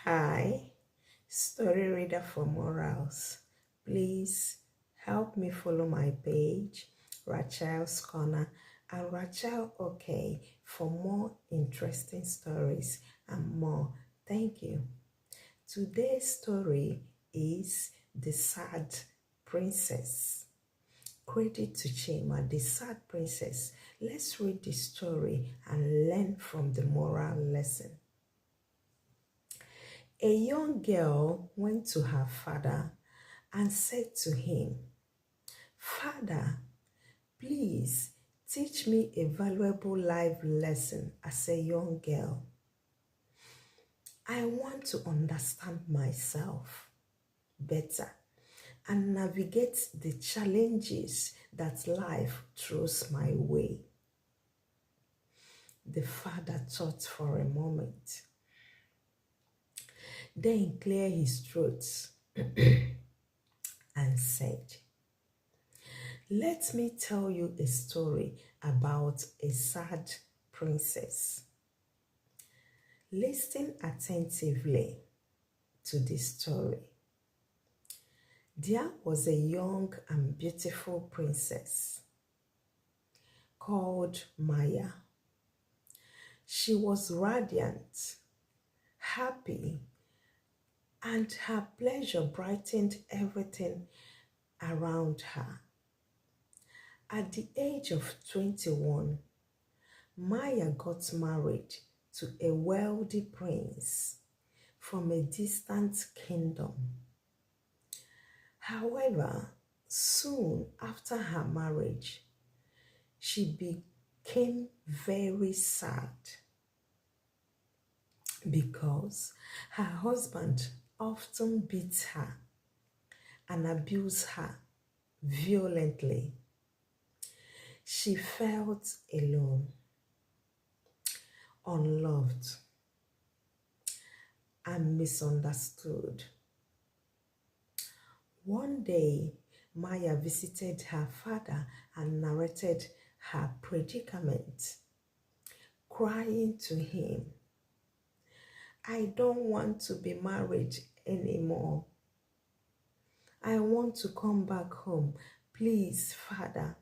Hi, story reader for morals. Please help me follow my page, Rachel's Corner, and Rachel OK for more interesting stories and more. Thank you. Today's story is The Sad Princess. Credit to Chima, The Sad Princess. Let's read the story and learn from the moral lesson. A young girl went to her father and said to him, "Father, please teach me a valuable life lesson as a young girl. I want to understand myself better and navigate the challenges that life throws my way." The father thought for a moment, then cleared his throat and said, "Let me tell you a story about a sad princess. Listen attentively to this story. There was a young and beautiful princess called Maya. She was radiant, happy, and her pleasure brightened everything around her. At the age of 21, Maya got married to a wealthy prince from a distant kingdom. However, soon after her marriage, she became very sad because her husband often beat her and abused her violently. She felt alone, unloved, and misunderstood. One day, Maya visited her father and narrated her predicament, crying to him, "I don't want to be married anymore. I want to come back home. Please, father."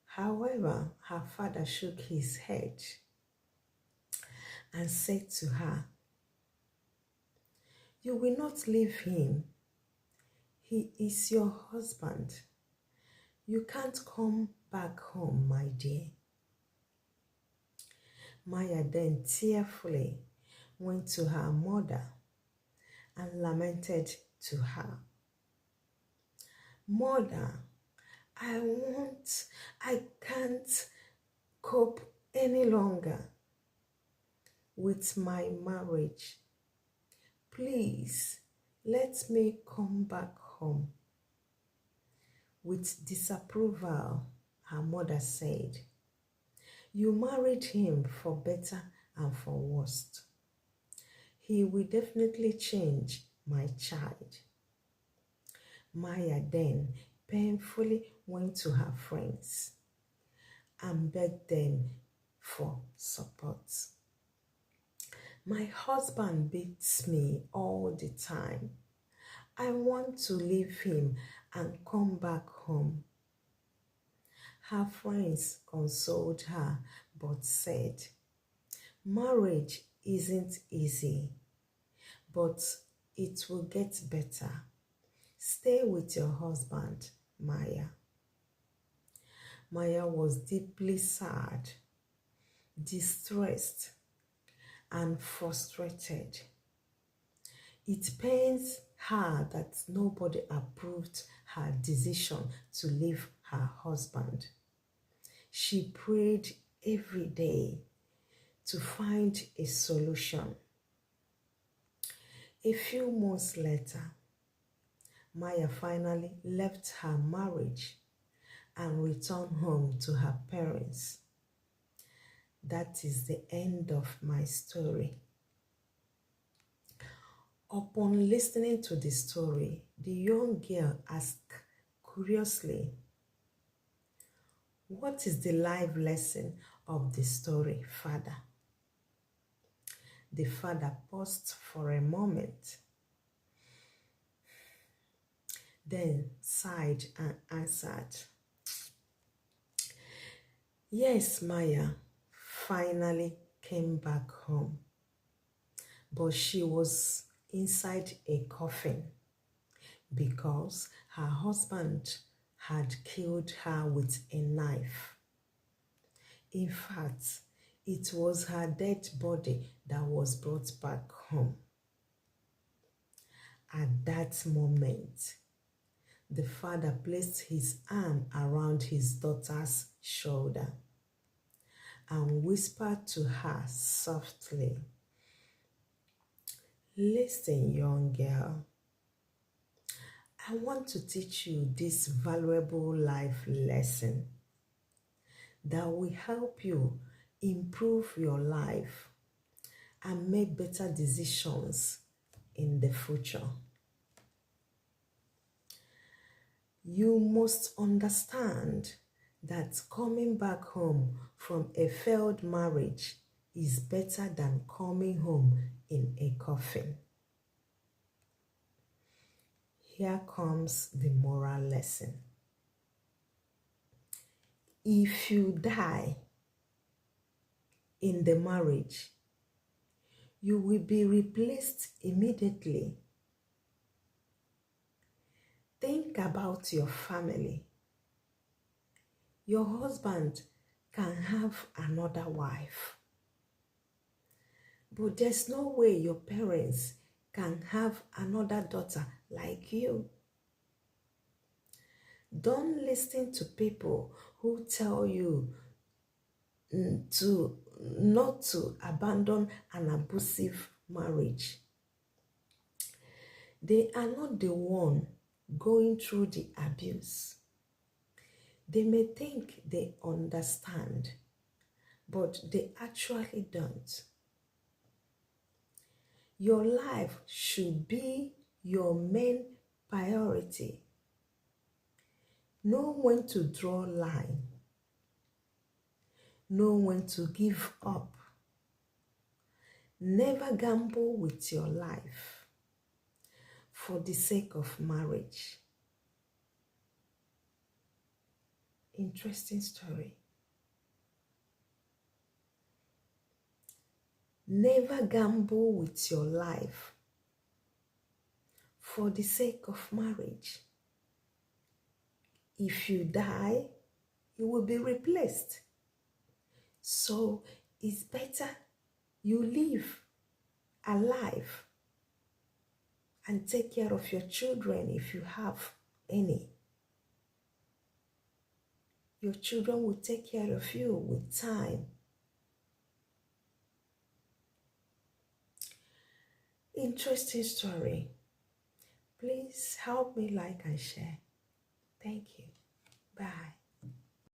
However, her father shook his head and said to her, "You will not leave him. He is your husband. You can't come back home, my dear." Maya then tearfully went to her mother and lamented to her, "Mother, I can't cope any longer with my marriage. Please, let me come back home." With disapproval, her mother said, "You married him for better and for worse. He will definitely change, my child." Maya then painfully went to her friends and begged them for support. "My husband beats me all the time. I want to leave him and come back home." Her friends consoled her but said, "Marriage isn't easy, but it will get better. Stay with your husband, Maya." Maya was deeply sad, distressed, and frustrated. It pains her that nobody approved her decision to leave her husband. She prayed every day to find a solution. A few months later, Maya finally left her marriage and returned home to her parents. That is the end of my story. Upon listening to the story, the young girl asked curiously, "What is the life lesson of the story, father?" The father paused for a moment, then sighed and answered, "Yes, Maya finally came back home, but she was inside a coffin because her husband had killed her with a knife. In fact, it was her dead body that was brought back home." At that moment, the father placed his arm around his daughter's shoulder and whispered to her softly, "Listen, young girl, I want to teach you this valuable life lesson that will help you improve your life and make better decisions in the future. You must understand that coming back home from a failed marriage is better than coming home in a coffin. Here comes the moral lesson. If you die in the marriage, you will be replaced immediately. Think about your family. Your husband can have another wife, but there's no way your parents can have another daughter like you. Don't listen to people who tell you not to abandon an abusive marriage. They are not the one going through the abuse. They may think they understand, but they actually don't. Your life should be your main priority. Know when to draw a line. Know when to give up. Never gamble with your life for the sake of marriage. Interesting story. Never gamble with your life for the sake of marriage. If you die, you will be replaced. So it's better you live alive and take care of your children if you have any. Your children will take care of you with time. Interesting story. Please help me like and share. Thank you. Bye.